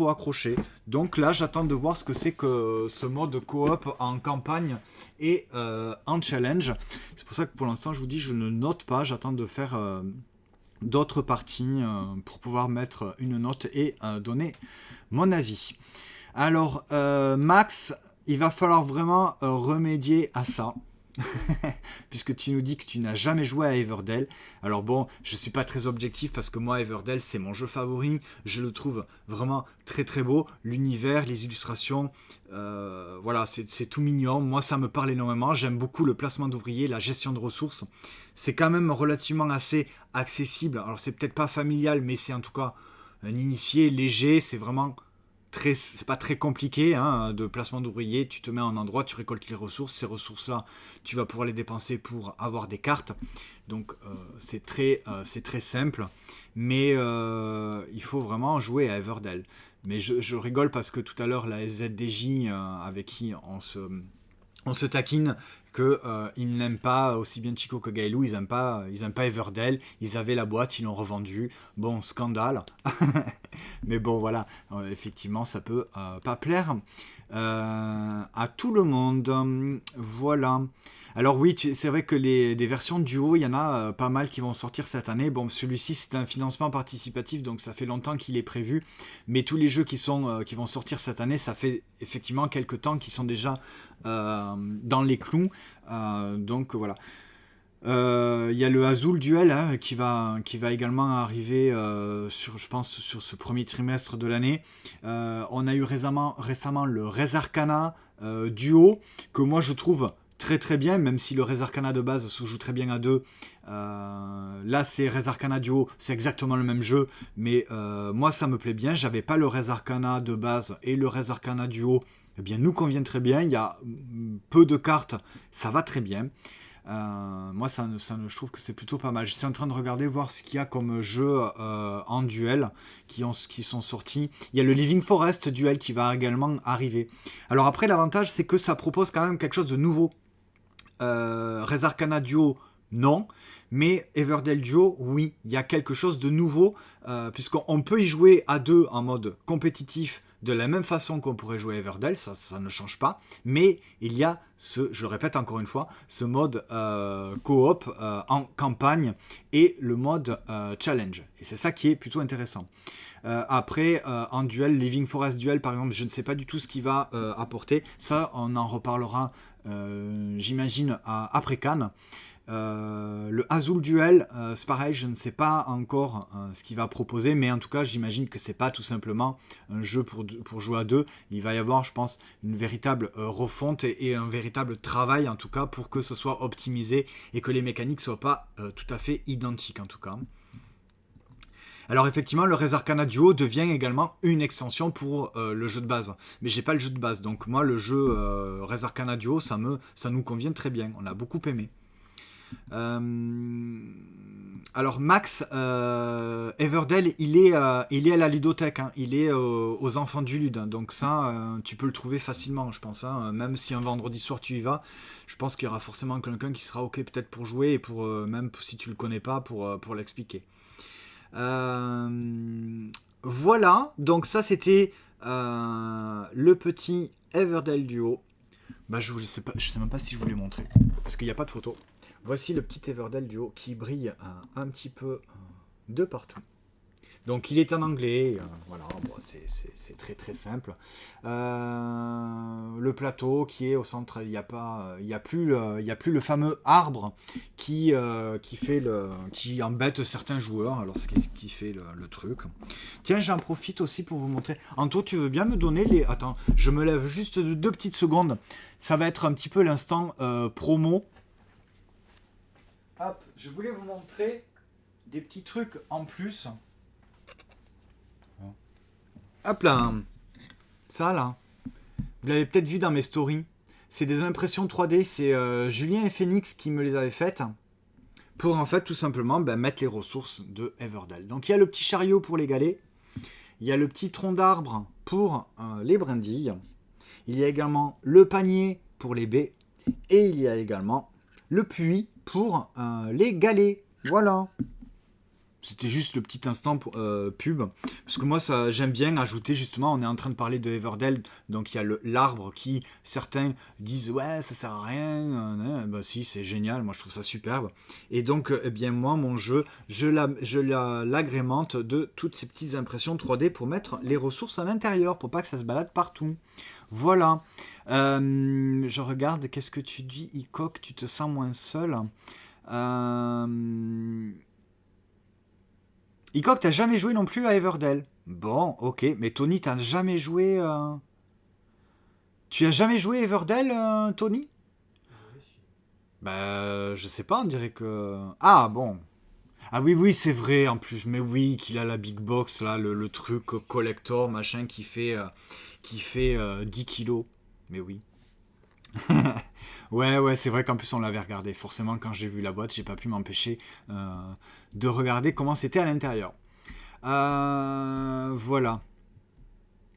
accroché. Donc là, j'attends de voir ce que c'est que ce mode coop en campagne et en challenge. C'est pour ça que pour l'instant, je vous dis, je ne note pas. J'attends de faire d'autres parties pour pouvoir mettre une note et donner mon avis. Alors, Max, il va falloir vraiment remédier à ça. Puisque tu nous dis que tu n'as jamais joué à Everdell. Alors bon, je suis pas très objectif parce que moi Everdell c'est mon jeu favori, je le trouve vraiment très très beau, l'univers, les illustrations, voilà, c'est tout mignon, moi ça me parle énormément, j'aime beaucoup le placement d'ouvriers, la gestion de ressources, c'est quand même relativement assez accessible, alors c'est peut-être pas familial mais c'est en tout cas un initié léger, c'est vraiment... c'est pas très compliqué hein, de placement d'ouvriers, tu te mets à un endroit, tu récoltes les ressources, ces ressources-là, tu vas pouvoir les dépenser pour avoir des cartes, donc c'est très simple, mais il faut vraiment jouer à Everdell. Mais je rigole parce que tout à l'heure, la SZDJ avec qui on se taquine qu'ils n'aiment pas, aussi bien Chico que Gaëlou, ils n'aiment pas Everdell, ils avaient la boîte, ils l'ont revendue, bon, scandale, mais bon, voilà, effectivement, ça peut pas plaire à tout le monde, voilà. Alors oui, c'est vrai que des versions duo, il y en a pas mal qui vont sortir cette année. Bon, celui-ci, c'est un financement participatif, donc ça fait longtemps qu'il est prévu. Mais tous les jeux qui vont sortir cette année, ça fait effectivement quelques temps qu'ils sont déjà dans les clous. Donc voilà. Il y a le Azul Duel hein, qui va également arriver je pense sur ce premier trimestre de l'année. On a eu récemment le Res Arcana Duo que moi je trouve très très bien, même si le Res Arcana de base se joue très bien à 2. Là c'est Res Arcana Duo, c'est exactement le même jeu, mais moi ça me plaît bien. J'avais pas le Res Arcana de base et le Res Arcana Duo, eh bien nous convient très bien. Il y a peu de cartes, ça va très bien. Moi je trouve que c'est plutôt pas mal. Je suis en train de regarder voir ce qu'il y a comme jeu en duel qui sont sortis. Il y a le Living Forest duel qui va également arriver. Alors après l'avantage c'est que ça propose quand même quelque chose de nouveau. Res Arcana Duo non, mais Everdell Duo oui, il y a quelque chose de nouveau puisqu'on peut y jouer à 2 en mode compétitif de la même façon qu'on pourrait jouer à Everdell, ça ne change pas, mais il y a je le répète encore une fois, ce mode coop en campagne et le mode challenge. Et c'est ça qui est plutôt intéressant. Après, en duel, Living Forest Duel par exemple, je ne sais pas du tout ce qu'il va apporter. Ça, on en reparlera, j'imagine, après Cannes. Le Azul Duel, c'est pareil, je ne sais pas encore ce qu'il va proposer, mais en tout cas, j'imagine que c'est pas tout simplement un jeu pour jouer à deux. Il va y avoir, je pense, une véritable refonte et un véritable travail, en tout cas, pour que ce soit optimisé et que les mécaniques soient pas tout à fait identiques, en tout cas. Alors effectivement, le Res Arcana Duo devient également une extension pour le jeu de base. Mais j'ai pas le jeu de base, donc moi le jeu Res Arcana Duo, ça nous convient très bien. On a beaucoup aimé. Alors Max, Everdell, il est à la ludothèque, hein. Il est aux enfants du Lude, donc ça, tu peux le trouver facilement, je pense. Hein. Même si un vendredi soir tu y vas, je pense qu'il y aura forcément quelqu'un qui sera ok peut-être pour jouer et pour même si tu le connais pas pour l'expliquer. Voilà, donc ça c'était le petit Everdell Duo. Bah je sais même pas si je vous l'ai montré parce qu'il n'y a pas de photo. Voici le petit Everdell Duo qui brille un petit peu de partout. Donc il est en anglais, voilà, bon, c'est très très simple. Le plateau qui est au centre, il n'y a plus le fameux arbre qui embête certains joueurs. Alors c'est ce qui fait le truc. Tiens, j'en profite aussi pour vous montrer. Anto, tu veux bien me donner les... Attends, je me lève juste 2 petites secondes. Ça va être un petit peu l'instant promo. Hop, je voulais vous montrer des petits trucs en plus. Hop là, ça là, vous l'avez peut-être vu dans mes stories, c'est des impressions 3D, c'est Julien et Phoenix qui me les avaient faites pour en fait tout simplement mettre les ressources de Everdell. Donc il y a le petit chariot pour les galets, il y a le petit tronc d'arbre pour les brindilles, il y a également le panier pour les baies et il y a également le puits pour les galets. Voilà. C'était juste le petit instant pub. Parce que moi, j'aime bien ajouter, justement, on est en train de parler de Everdell, donc il y a l'arbre qui, certains disent, ouais, ça sert à rien. Bah si, c'est génial, moi je trouve ça superbe. Et donc, eh bien, moi, mon jeu, je l'agrémente de toutes ces petites impressions 3D pour mettre les ressources à l'intérieur, pour pas que ça se balade partout. Voilà. Je regarde, qu'est-ce que tu dis, Icoc, tu te sens moins seul. Icoc, t'as jamais joué non plus à Everdell. Bon, ok, mais Tony, t'as jamais joué... Tu as jamais joué à Everdell, Tony? Bah, je sais pas, on dirait que... Ah, bon. Ah oui, c'est vrai, en plus. Mais oui, qu'il a la big box, là, le truc collector, machin, qui fait 10 kilos. Mais oui. Ouais, c'est vrai qu'en plus on l'avait regardé. Forcément, quand j'ai vu la boîte, j'ai pas pu m'empêcher de regarder comment c'était à l'intérieur. Voilà.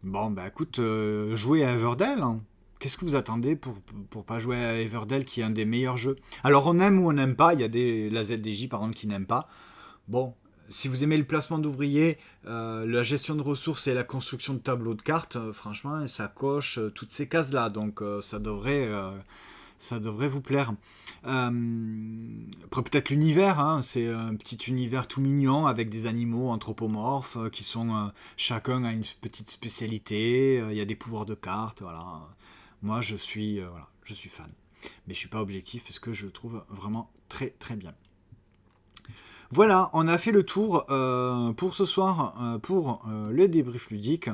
Bon, bah écoute, jouez à Everdell. Hein. Qu'est-ce que vous attendez pour pas jouer à Everdell, qui est un des meilleurs jeux? Alors on aime ou on n'aime pas. Il y a la ZDJ par exemple qui n'aime pas. Bon, si vous aimez le placement d'ouvriers, la gestion de ressources et la construction de tableaux de cartes, franchement, ça coche toutes ces cases-là. Donc ça devrait vous plaire. Après peut-être l'univers, hein, c'est un petit univers tout mignon avec des animaux anthropomorphes qui sont chacun a une petite spécialité. Il y a des pouvoirs de cartes, voilà. Moi je suis fan, mais je suis pas objectif parce que je le trouve vraiment très très bien. Voilà, on a fait le tour pour ce soir pour le débrief ludique.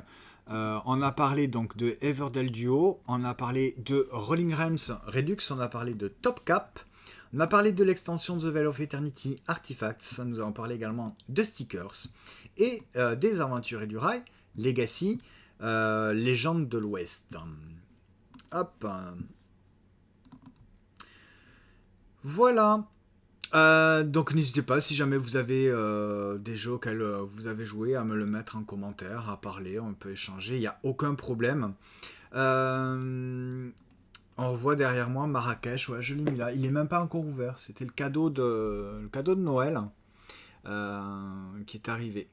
On a parlé donc de Everdell Duo, on a parlé de Rolling Realms Redux, on a parlé de Top Cap, on a parlé de l'extension The Veil of Eternity Artifacts, nous avons parlé également de Stickers et des Aventuriers du Rail, Legacy, Légende de l'Ouest. Hop. Voilà. Donc n'hésitez pas, si jamais vous avez des jeux auxquels vous avez joué, à me le mettre en commentaire, à parler, on peut échanger, il n'y a aucun problème. On voit derrière moi Marrakech, ouais, je l'ai mis là, il n'est même pas encore ouvert, c'était le cadeau de Noël. qui est arrivé.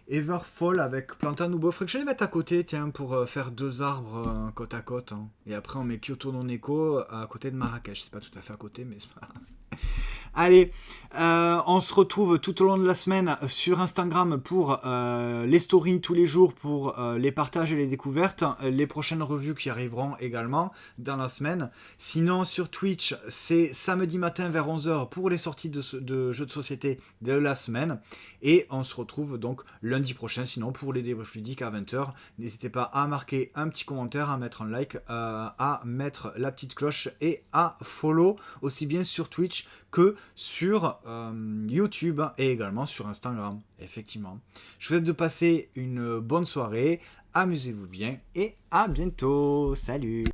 Everfall avec Plantanubo. Faudrait que je les mette à côté, tiens, pour faire 2 arbres côte à côte. Hein. Et après, on met Kyoto non Eco à côté de Marrakech. C'est pas tout à fait à côté, mais c'est pas... Allez, on se retrouve tout au long de la semaine sur Instagram pour les stories tous les jours, pour les partages et les découvertes, les prochaines revues qui arriveront également dans la semaine. Sinon, sur Twitch, c'est samedi matin vers 11h pour les sorties de jeux de société de la semaine. Et on se retrouve donc lundi prochain, sinon pour les débriefs ludiques à 20h. N'hésitez pas à marquer un petit commentaire, à mettre un like, à mettre la petite cloche et à follow aussi bien sur Twitch que sur YouTube et également sur Instagram, effectivement. Je vous souhaite de passer une bonne soirée, amusez-vous bien et à bientôt. Salut!